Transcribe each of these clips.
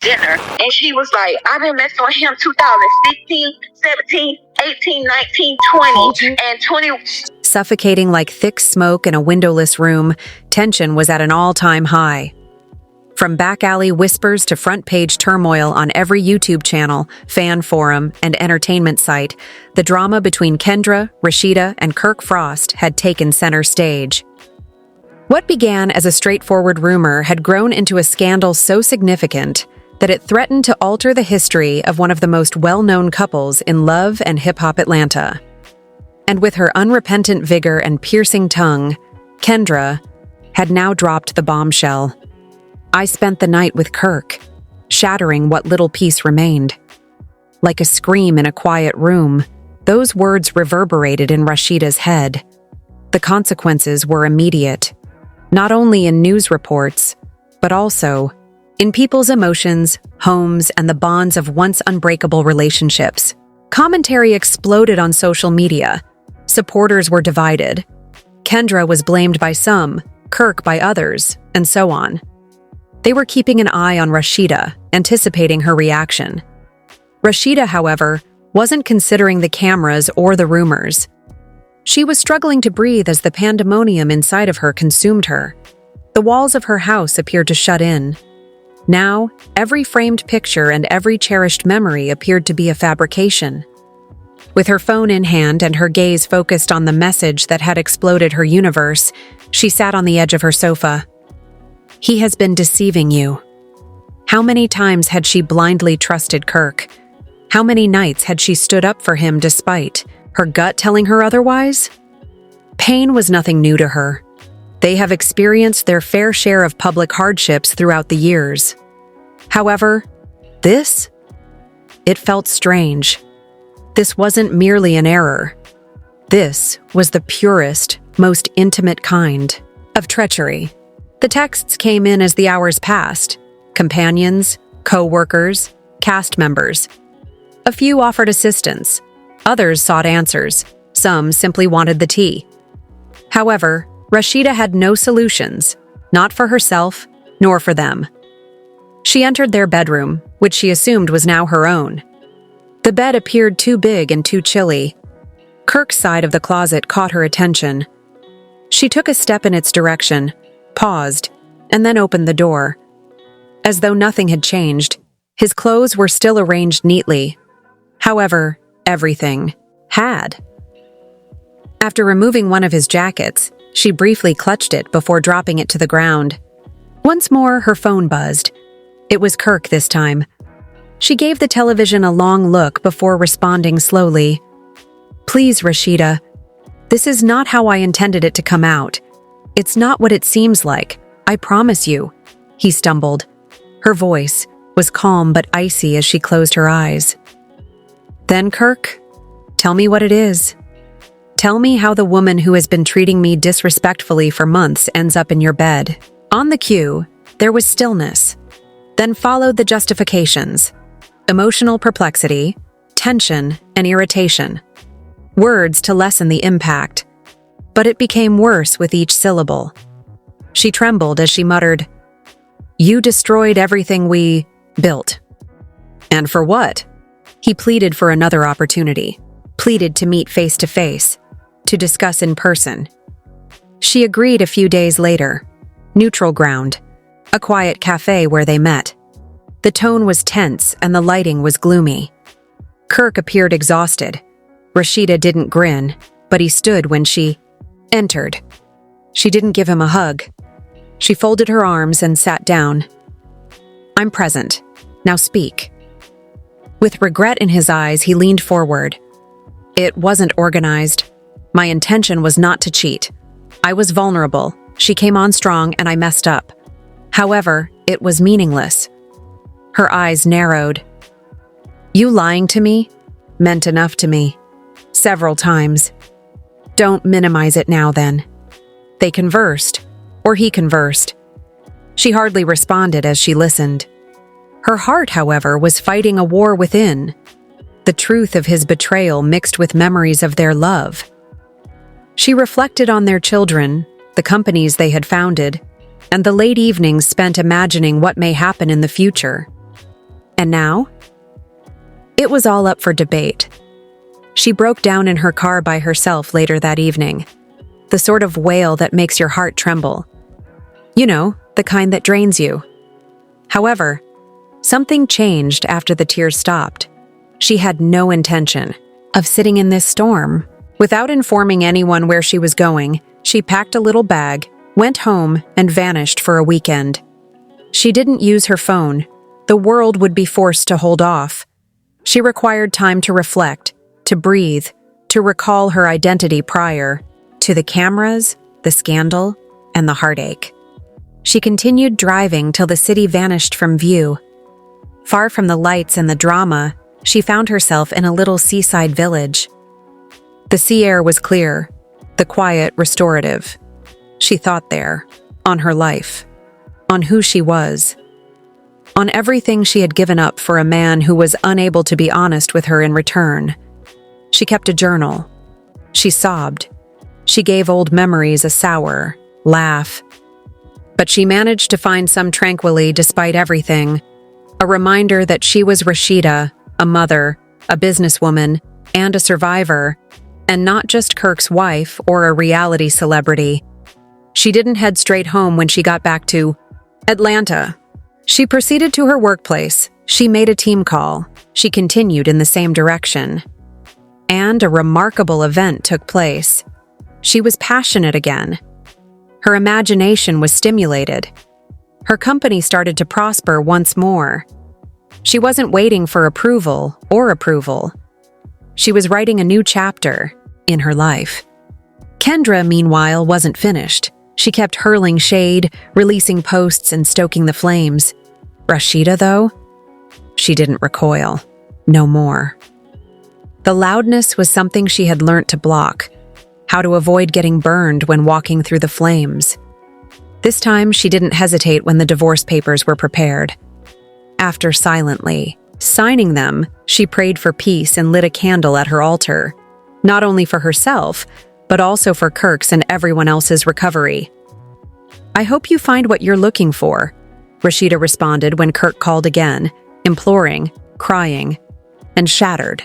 dinner. And she was like, I've been messing with him 2016, 17, 18, 19, 20, and 20. Suffocating like thick smoke in a windowless room, tension was at an all-time high. From back alley whispers to front page turmoil on every YouTube channel, fan forum, and entertainment site, the drama between Kendra, Rasheeda, and Kirk Frost had taken center stage. What began as a straightforward rumor had grown into a scandal so significant that it threatened to alter the history of one of the most well-known couples in love and hip-hop Atlanta. And with her unrepentant vigor and piercing tongue, Kendra had now dropped the bombshell. I spent the night with Kirk, shattering what little piece remained. Like a scream in a quiet room, those words reverberated in Rasheeda's head. The consequences were immediate, not only in news reports, but also in people's emotions, homes, and the bonds of once unbreakable relationships. Commentary exploded on social media. Supporters were divided. Kendra was blamed by some, Kirk by others, and so on. They were keeping an eye on Rasheeda, anticipating her reaction. Rasheeda, however, wasn't considering the cameras or the rumors. She was struggling to breathe as the pandemonium inside of her consumed her. The walls of her house appeared to shut in. Now, every framed picture and every cherished memory appeared to be a fabrication. With her phone in hand and her gaze focused on the message that had exploded her universe, she sat on the edge of her sofa. He has been deceiving you. How many times had she blindly trusted Kirk? How many nights had she stood up for him despite her gut telling her otherwise? Pain was nothing new to her. They have experienced their fair share of public hardships throughout the years. However, it felt strange. This wasn't merely an error. This was the purest, most intimate kind of treachery. The texts came in as the hours passed. Companions, co-workers, cast members. A few offered assistance. Others sought answers. Some simply wanted the tea. However, Rasheeda had no solutions, not for herself, nor for them. She entered their bedroom, which she assumed was now her own. The bed appeared too big and too chilly. Kirk's side of the closet caught her attention. She took a step in its direction, paused, and then opened the door. As though nothing had changed, his clothes were still arranged neatly. However, everything had. After removing one of his jackets, she briefly clutched it before dropping it to the ground. Once more, her phone buzzed. It was Kirk this time. She gave the television a long look before responding slowly. Please, Rasheeda. This is not how I intended it to come out. It's not what it seems like, I promise you, he stumbled. Her voice was calm but icy as she closed her eyes. Then, Kirk, tell me what it is. Tell me how the woman who has been treating me disrespectfully for months ends up in your bed. On the cue, there was stillness. Then followed the justifications. Emotional perplexity, tension, and irritation. Words to lessen the impact. But it became worse with each syllable. She trembled as she muttered, "You destroyed everything we built." And for what? He pleaded for another opportunity, pleaded to meet face to face, to discuss in person. She agreed a few days later. Neutral ground, a quiet cafe where they met. The tone was tense and the lighting was gloomy. Kirk appeared exhausted. Rasheeda didn't grin, but he stood when she entered. She didn't give him a hug. She folded her arms and sat down. "I'm present. Now speak." With regret in his eyes, he leaned forward. "It wasn't organized. My intention was not to cheat. I was vulnerable. She came on strong and I messed up. However, it was meaningless." Her eyes narrowed. "You lying to me meant enough to me. Several times. Don't minimize it now then." They conversed, or he conversed. She hardly responded as she listened. Her heart, however, was fighting a war within. The truth of his betrayal mixed with memories of their love. She reflected on their children, the companies they had founded, and the late evenings spent imagining what may happen in the future. And now? It was all up for debate. She broke down in her car by herself later that evening. The sort of wail that makes your heart tremble. You know, the kind that drains you. However, something changed after the tears stopped. She had no intention of sitting in this storm. Without informing anyone where she was going, she packed a little bag, went home, and vanished for a weekend. She didn't use her phone. The world would be forced to hold off. She required time to reflect, to breathe, to recall her identity prior to the cameras, the scandal, and the heartache. She continued driving till the city vanished from view. Far from the lights and the drama, she found herself in a little seaside village. The sea air was clear, the quiet restorative. She thought there, on her life, on who she was, on everything she had given up for a man who was unable to be honest with her in return. She kept a journal. She sobbed. She gave old memories a sour laugh. But she managed to find some tranquility despite everything, a reminder that she was Rasheeda, a mother, a businesswoman, and a survivor, and not just Kirk's wife or a reality celebrity. She didn't head straight home when she got back to Atlanta. She proceeded to her workplace. She made a team call. She continued in the same direction. And a remarkable event took place. She was passionate again. Her imagination was stimulated. Her company started to prosper once more. She wasn't waiting for approval. She was writing a new chapter in her life. Kendra, meanwhile, wasn't finished. She kept hurling shade, releasing posts, and stoking the flames. Rasheeda, though, she didn't recoil. No more. The loudness was something she had learnt to block, how to avoid getting burned when walking through the flames. This time, she didn't hesitate when the divorce papers were prepared. After silently signing them, she prayed for peace and lit a candle at her altar, not only for herself, but also for Kirk's and everyone else's recovery. "I hope you find what you're looking for," Rasheeda responded when Kirk called again, imploring, crying, and shattered.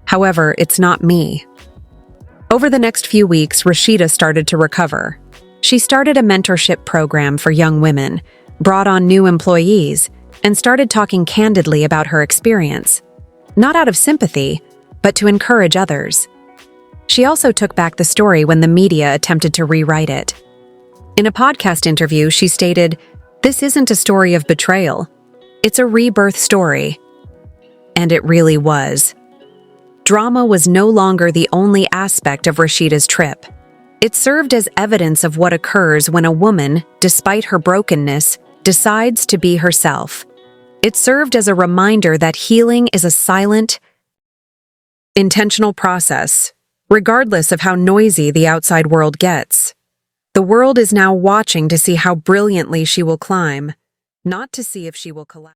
"However, it's not me." Over the next few weeks, Rasheeda started to recover. She started a mentorship program for young women, brought on new employees, and started talking candidly about her experience, not out of sympathy, but to encourage others. She also took back the story when the media attempted to rewrite it. In a podcast interview, she stated, "This isn't a story of betrayal. It's a rebirth story." And it really was. Drama was no longer the only aspect of Rasheeda's trip. It served as evidence of what occurs when a woman, despite her brokenness, decides to be herself. It served as a reminder that healing is a silent, intentional process, regardless of how noisy the outside world gets. The world is now watching to see how brilliantly she will climb, not to see if she will collapse.